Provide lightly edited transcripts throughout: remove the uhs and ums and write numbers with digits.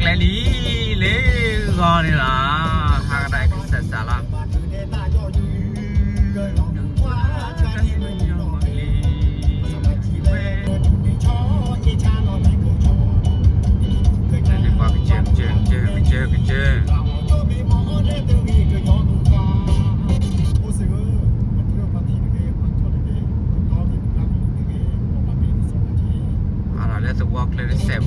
กลลีเลกอนี่ล่ะหากได้คือสัสาละLet's walk let's step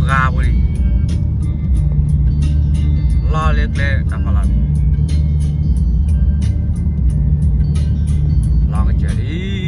bravo la le apa la jadi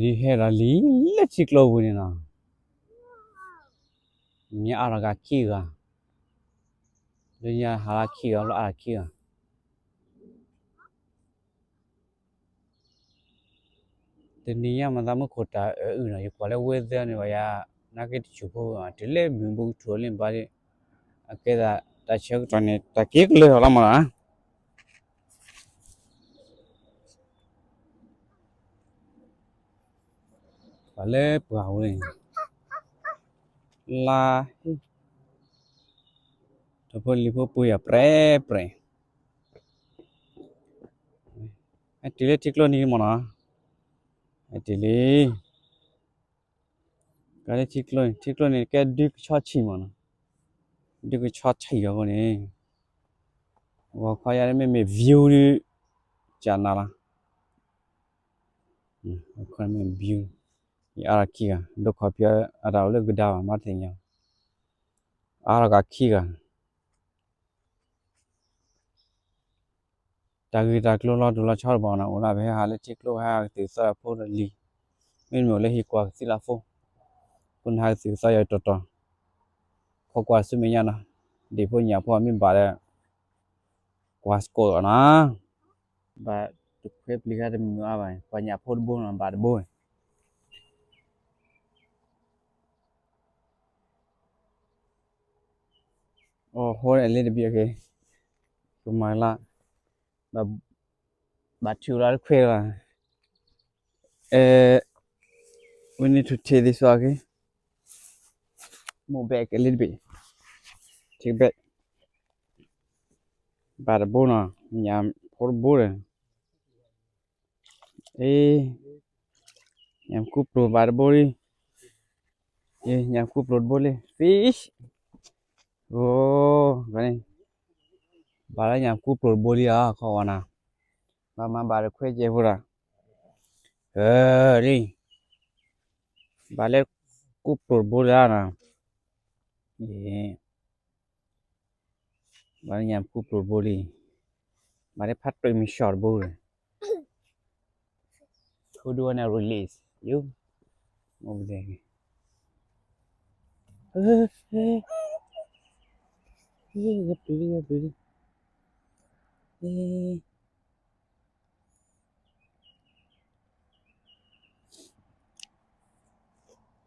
di hera li le chiklo bu ni na มีอะไรก็ขี้กันเรื่องหาขี้กันแล้วอะไรขี้กันแต่นี่มันทำให้คนตานะอยู่กว่าแล้วเวทเนี่ยว่าอย่านักเก็ตชูโผที่เล่มีบุกชัวร์เล่นบาร์เก็ตตาเช็คตอนนี้ตาเก็กเลยหรอมาว่าเล่เปล่าเลยลาถ้าพอลิเวอร์พูลอย่าเปรย์ไอ้ทีเล่ทิกโลนี่มั้งนะไอ้ทีเล่ก็ได้ทิกโลนี่แกดึกชอตชิมั้งนะดึกชอตชิอ่ะคนนี้ว่าเขาอยากให้มีวิวดิจานน่ะล่ะเขาไม่มีวิวนี่อะไรขี้กันดูขอบเพียอะไรเอาเลิกดาวมาถึงยังอะไรก็ขี้กันตากลัวดูละชอบบ้างนะโอ้ละไปหาเล่ทิกโลหาติดสระโพดลีไม่มีเลยฮีกว่าสิลาโฟคุณหาสิสายตัวพอกว่าสุมีญานะดีพวกเนี่ยพอมีบาดกว่าสโกอนะบาตุกเพ็บลิกาดมีว่าไปพอเนี่ยพอดบุนบาดบุนโอ้โหเอลิดบีโอเคกุมาละบาชูราเควละwe need to take this one okay move back a little bit take back bad bone nhà phốt bone nhà cúp rồi bad bone nhà cúp rồi bone fish oh cái này bà nhà cúp rồi bone à khó na mà bà được khoe chơi vừa đi bà lấy cúp rồi bone à na bà nhà cúp rồi bone bà lấy phát rồi mình short bone who do wanna release you over there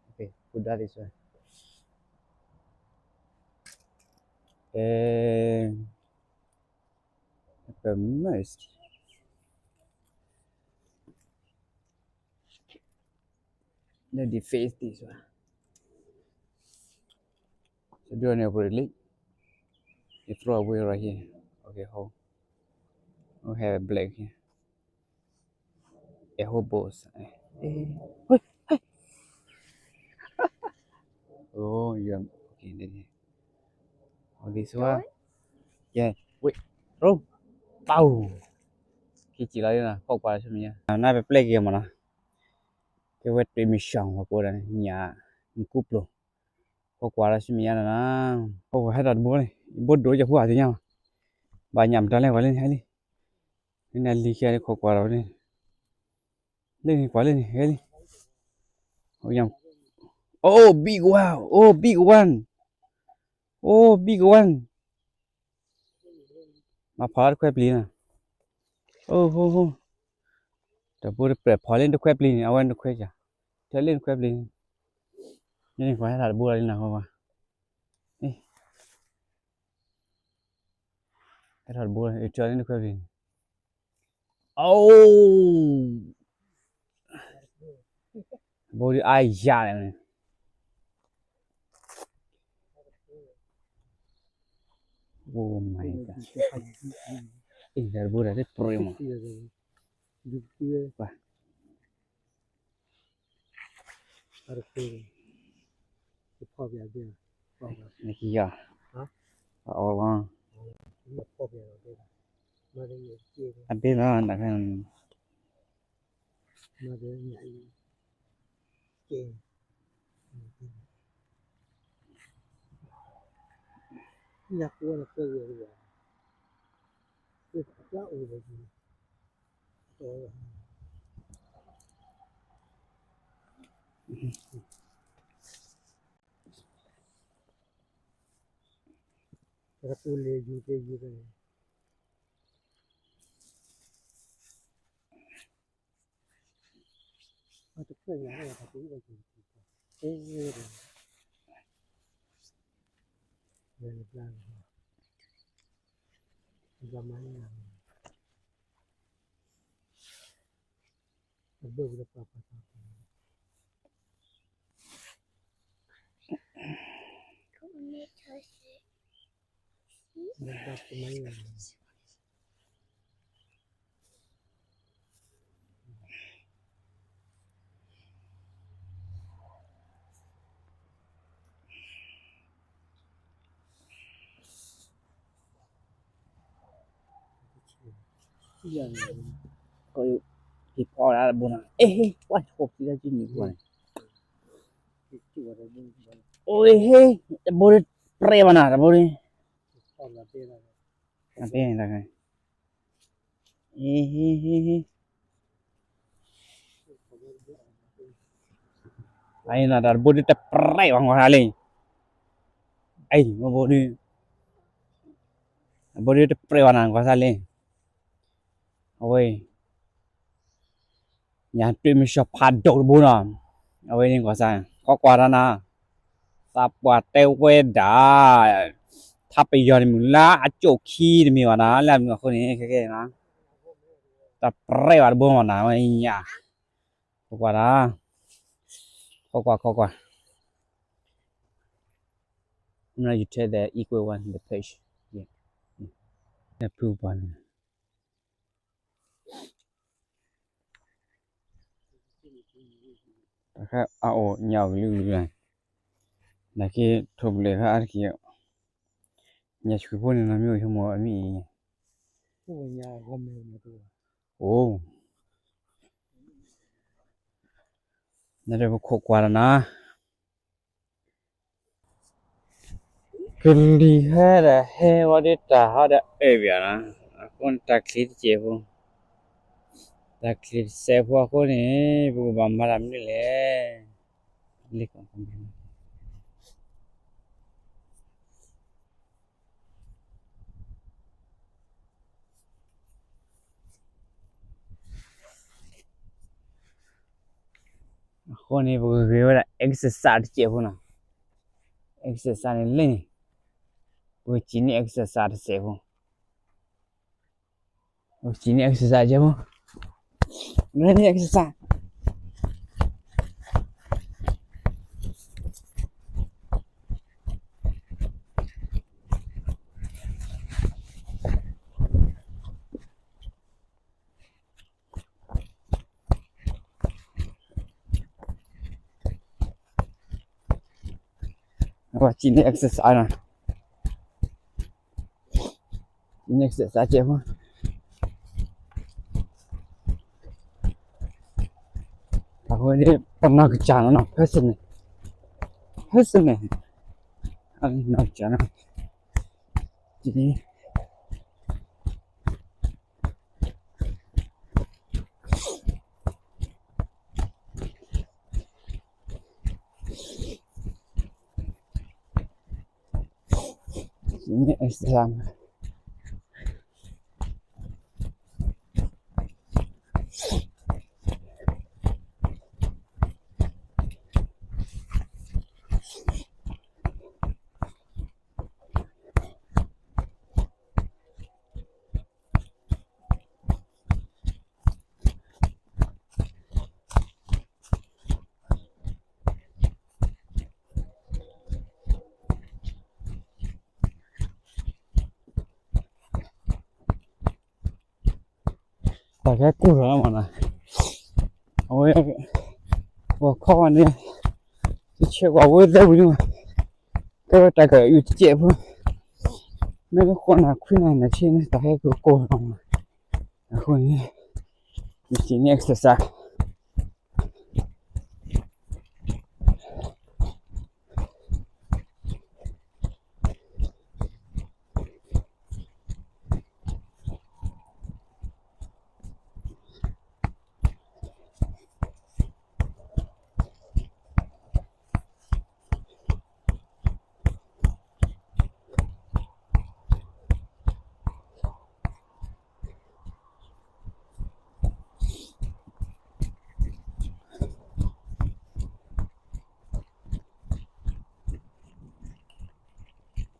okay put that this way the most let the face this one so do you really you throw away right here okay hold we have a black here a whole boss oh you okay then oh this one yeah wait roll pow khi chỉ lấy nè không qua xem nha nay phải play game mà nè cái wet permission của cô đây nhà cúp luôn không qua là xem nha nè không phải đặt bố này bố đối cho hoa thì nhau bà nhầm ra lên qua lên hay đi cái này đi kia không qua đâu lên lên quá lên hay đi không nhầm oh big wow oh big one oh big one mà phá quẹp lì nè oh oh ohแต่พูดเปรียบพอเล่นด้วยแควบลีนเอาไว้ด้วยแควบจ้ะเธอเล่นแควบลีนนี่ขอให้ถัดบัวเลยนะเขาว่าให้ถัดบัวเธอเล่นด้วยแควบลีนโอ้บัวที่ไอ้ยาเลยโอ้ my god อีกถัดบัวได้โปรยมั้งไปพ่อเบียร์นี่กี่ยาเอาละพ่อเบียร์มาได้อันเป็นแล้วอันนั้นมาได้ใหญ่เก่งอยากว่าเกิดอะไรคือจะโอ้ยโอ้ Para pulih juga juga. Atau pun yang ada tapi lagi. Belan. Zaman yang beberapa apa. Beberapa pemain. Yang koyo ki pora bona wa chop ti da jin ni ko itu ada pun oi bore pre bana da bore Allah pera. ape da kai ai na dar bore te pre bang wa le ai mo bore te pre bana ko sa le oi nhà tuyên mình sẽ phạt đầu bốn à, ở bên này có sao, có quà đó na, ta quà teo quên đã, tháp bây giờ thì mình lá chỗ khi thì mình vào đó làm ngườiคนนี้cáiนะ, ta pray vào bốn vào đó mà nhà, có quà đó, có quà, now you take the equal one, the page, yeah, the proof one. Các ao nhau lưu này là cái thuộc lệ các anh kia nhà chú phụ nên nó mới cho mua mì Nhà gom mà tu. ồ nó đều có quà na cái gì hết là hết vào đi trả họ đã ê bia na con ta clip chế phụ ta clip xe phụ con này bố bám mà làm đi lẽ click con con này bố về là exercise chế phụ na exercise này lên bố chỉ ni exercise chế phụ bố chỉ ni exercise chế phụ lên exercise và chỉ nên exercise này chỉ nên exercise chế không à hồi đi tầm nào cái chán nó hết sân này anh nào chán nó chỉ nên exercise tại cái cua đó mà này ôi vào kho này chơi vào với đâu nhưng mà cái trái cái yêu chế thôi mấy cái con nào khuyên này là trên này tại cái cua đó mà khuyên này chỉ nên exercise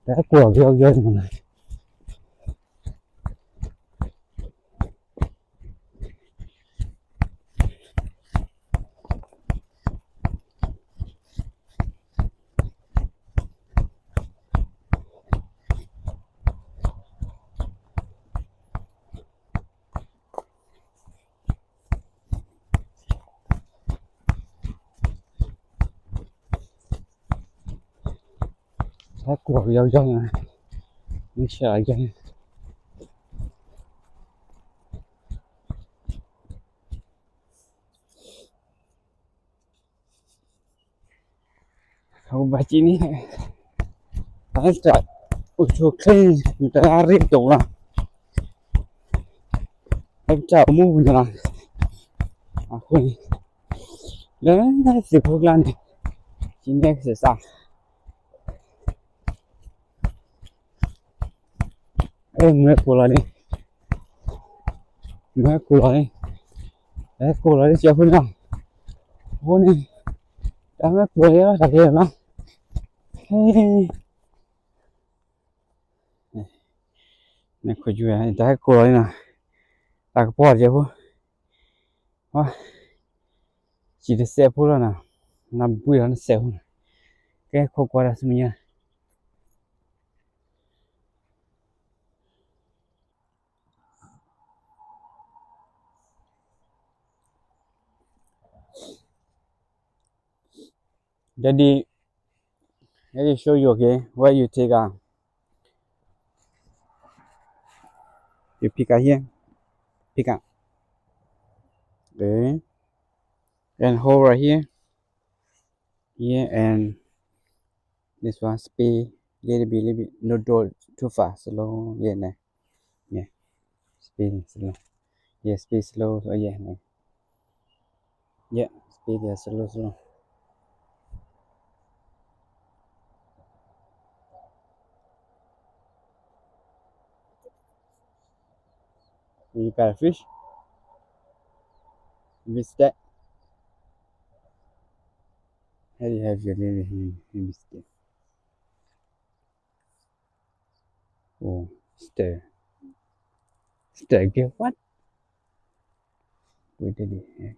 แต่กลัวเยอะๆมันนะถ้ากลัวเยอะๆนะไม่ใช่ยังเขาบาจีนี่ตอนจะอุโชคเลยมันจะเรียกตัวละเขาจะมุ่งนะคุยแล้วนั่นสิพวกนั้นจริงๆคือซะเมื่อกูละนี่เมื่อกูละนี่กูละนี่เจ้าคุณนะโอ้นี่แต่เมื่อกูละนี่สักเดือนนะนี่คุยอยู่แต่กูละนี่นะตากปอดเจ้าคุณว่าจีดเสียพูดแล้วนะน้ำบุยแล้วเสียหุ่นแกขอกว่าสมัยDaddy show you okay where you take you pick up here pick up okay and hold right here and this one speed little bit no do too fast slow yeah speed slow speed slow so speed slow you got a fish with that how do you have your little biscuit oh stir get what we did it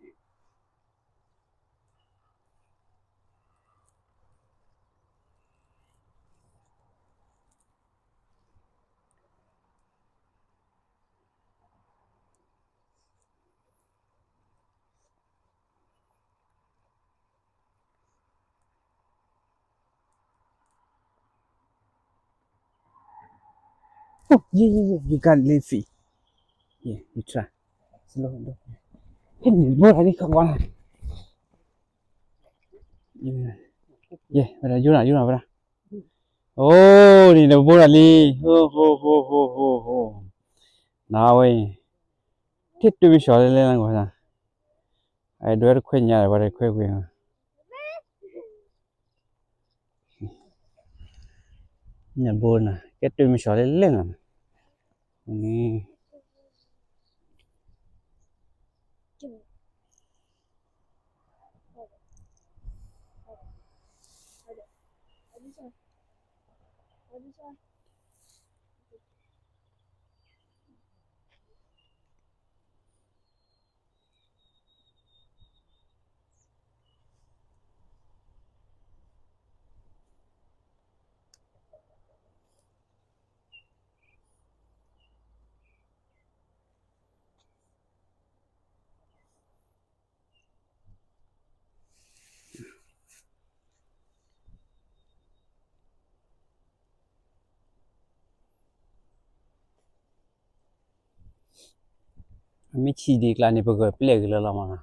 oh yeah you got little fish yeah you try slowเห็นบ่อะไรนี่ครับว่าเวลาอยู่น่ะเวลาโอ้นี่บ่ล่ะลีโโหนาเว้ยทิดดูวิชาเลยนั่นกว่านะไอ้ด้วยค่อยญาบ่ได้ค่อยเนี่ยบ่น่ะเก็ดดูวิชาเลยนั่นนี่ Amici di klani pego plek la la mana.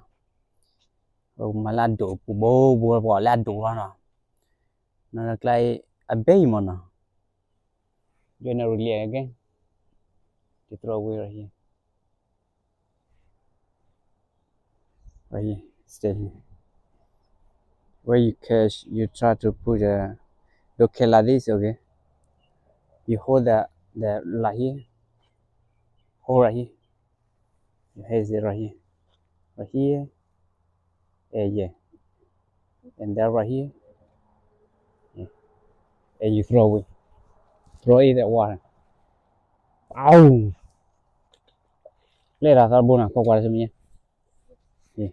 O malado pu bo la do na. Na klai abei mana. Generally again. To throw away right here. Right here. Stay here. Where you catch, you try to put a look like this, okay? You hold the right here. Hold right here. You hold it right here. Right here. Yeah. And that right here. Yeah. And you throw away. throw it at water. Ow! Lera sa bona ko kwa semia. Ni.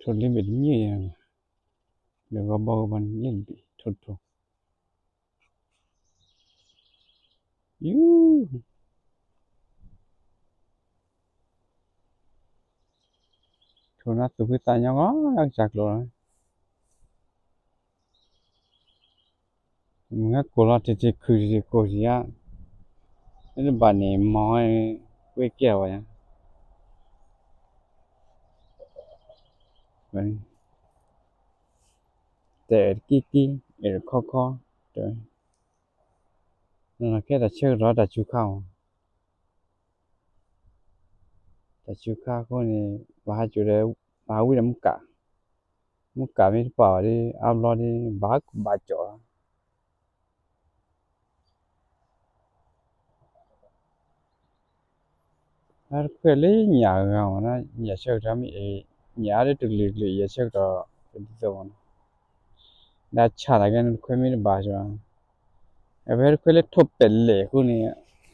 Thon limit ni ya. Le ga ba ban lim bi thot thot. You. Thona tu bi ta nya ga yak chak lo. Nga ko la te te khu ri ko ri ya. Ni ba ni mo we kya wa ya. Vậy. Để kiki, để kho, đấy. Nên là cái là chơi đó là chú khao. Là chú khao có này, bà hai chú đấy, bà huy là mức cả mới bảo đi, áp lo đi, bà chỗ. Nó quên lấy nhà gạo nó, nhà chơi đó mới, nhà đấy được lì, nhà chơi đó, cái gì đã chả là cái quên mới bà chỗ. Ever quên lấy thốt bể lệ của này,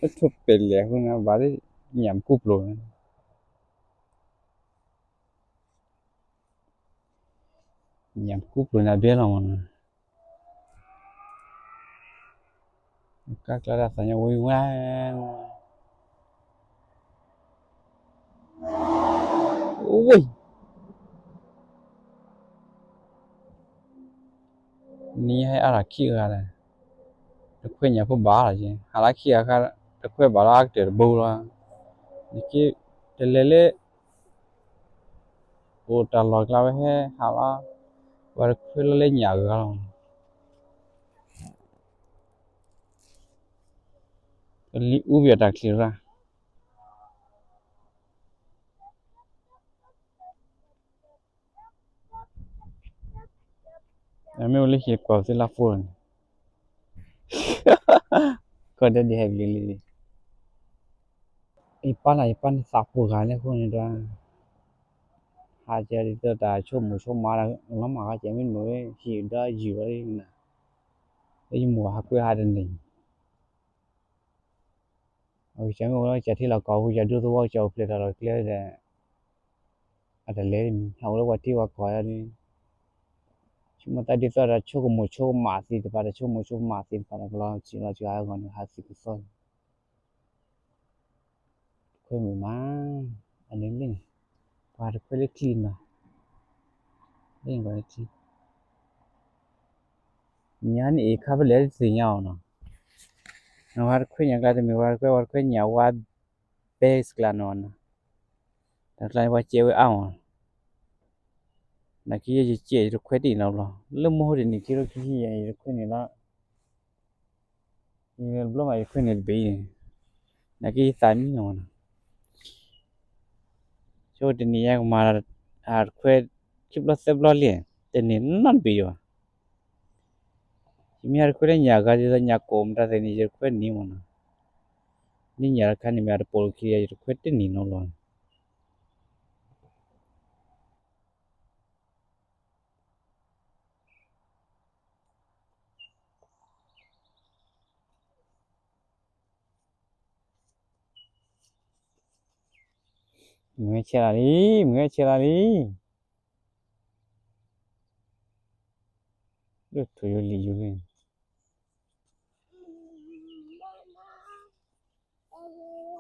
thốt bể lệ của nó, bà đấy nhảm cúp rồi. Nhảm cúp rồi là biết lòng. Các là rasanya vui quá. Ui. Ni hay araki ra. Được quên nhà phụ bá là gì? Araki ra được quên bà ra để bù ra. Niki telele ô ta lòi la he hala. Và được quên lên nhà ra. Li ubia ta ra. Em mới lấy hiệp của la phun. Có để đi hay li. Ipan sapu gane ko ni da. Ha je ri ta cho ma la ma ga je min mo hi da ji wa na. Ei mo ha kwe ha de ni. Ôi chẳng có chả thì là có giờ đưa tôi cho plei rồi clear là ada lên hầu là quạt tiêu quạt đi chúng ta đi ra là chỗ một chỗ mà thì phải là chỗ một chỗ mà thì phải là chỉ là ai còn hai sự son quên mình má anh đến đi qua được quên clean rồi lên gọi clean nhà này khá là lấy gì nhau nó har quên nhà cái thì mình quên nhà qua base là nó đặt lại qua chơi với ao là kia gì chơi được quên đi nào rồi lúc mua thì này kia được cái gì được quên này đó nhưng lúc mà quên này bị là cái tán nhau cho đến nay mà quên chụp lo xếp lo liền cho nên nó bị rồi chỉ mình quên nhà cái gì nhà cồm ra thì này quên nhiều mà ni nhà cái này mình bol kia quên tên nhiều nó luôn người chơi là đi được thôi lý do lên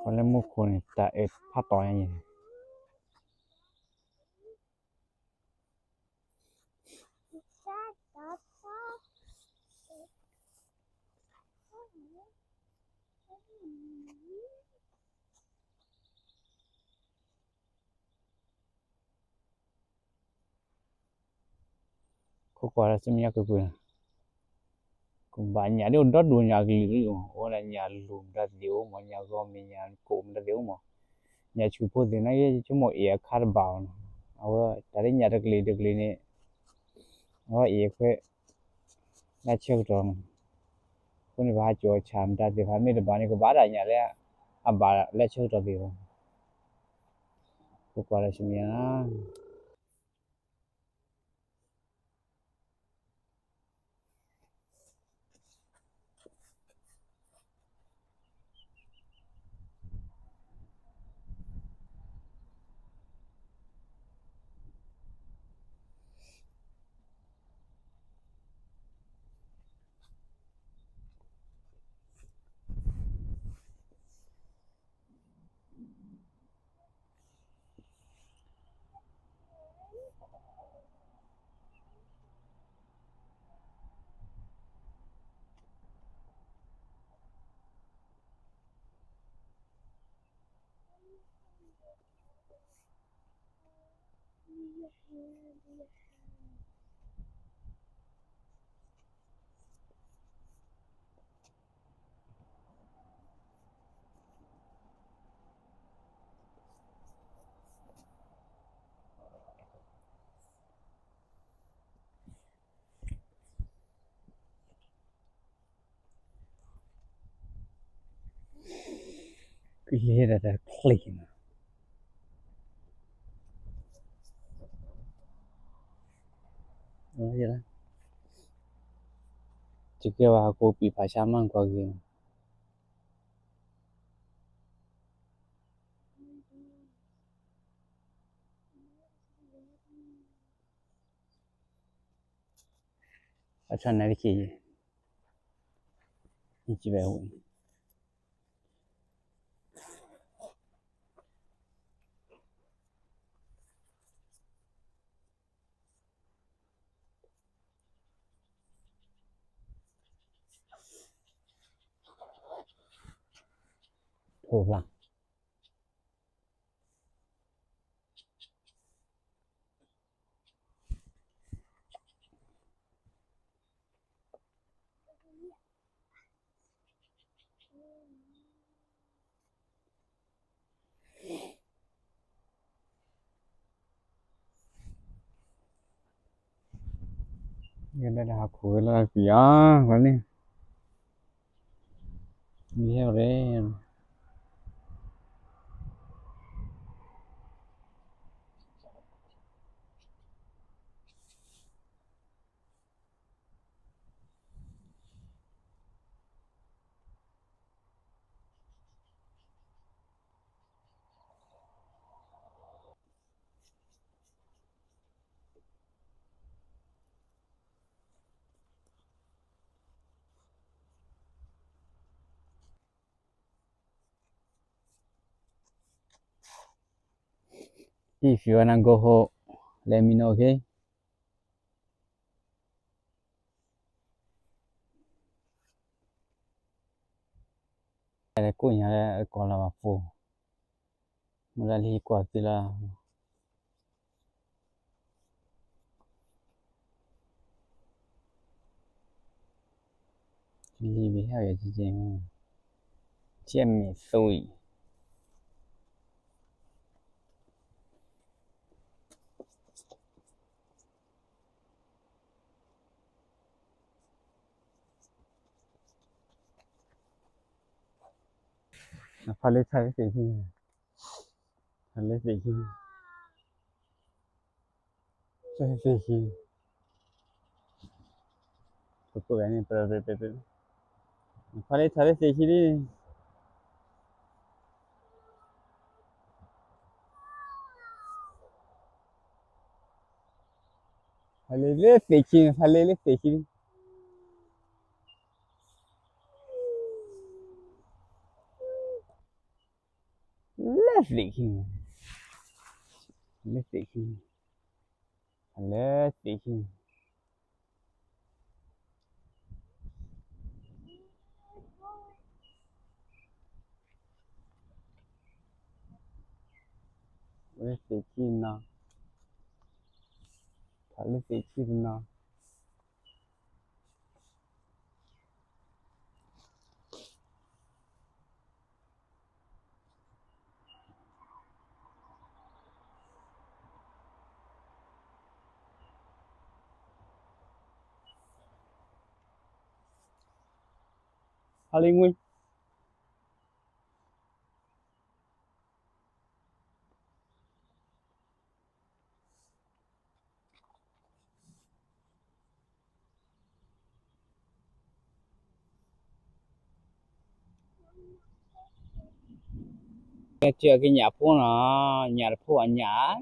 còn là một con tại phát tỏi như có quả là xem nhà cái quên cũng bạn nhà đi đó đuổi nhà cái gì ô là nhà lùm ra điếu mà nhà gom nhà cồm ra điếu mà nhà chủ phố thì này chúng mọi ý khát bảo tại nhà được lì này nó ý cái là chơi rồi con này bà cho chạm ra thì phải mấy đứa bạn này có bà đại nhà đấy à bà lại chơi rồi thì có quả là xem nhà Created a clean. Vậy đó. Chứ kêu là cô bị phải xăm lắm qua kìa. Ở trên này thì kì. Chỉ về hụi. Ồ lặng. Cái đây là khối là phía quán này. Đi theo đấy. If you wanna go home, let me know, okay? Cái của nhà là còn là phù. Mà là đi qua thì là đi bị heo vậy chứ. Chiêm mì xôi. Phải lấy thay cái gì? Phải lấy cái gì? Phải cái gì? Cô gái này phải lấy thay cái gì đi? Phải lấy cái gì? Phải lấy cái gì đi? Lấy cái gì? Lấy cái gì? Lấy cái gì? Lấy cái gì nào? Phải lấy cái gì nào? Phải lấy nguyên. Chưa cái nhà phố nó nhà phố ở nhà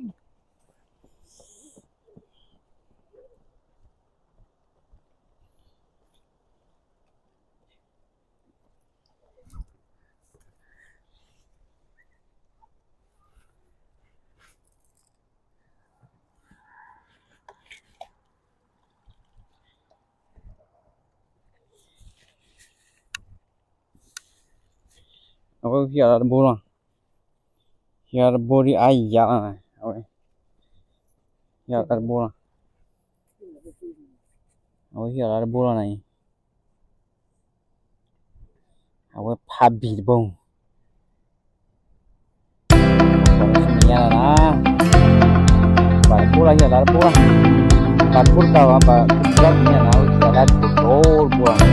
nó có kia là bố rồi kia là bố đi ai giờ này Ya tak bola. Oh iya ada bola này. Awe phabi bông. Ya lah. Bar bola ya lah bola. Bar bola apa? Jalan ya lah, jalan betul bola.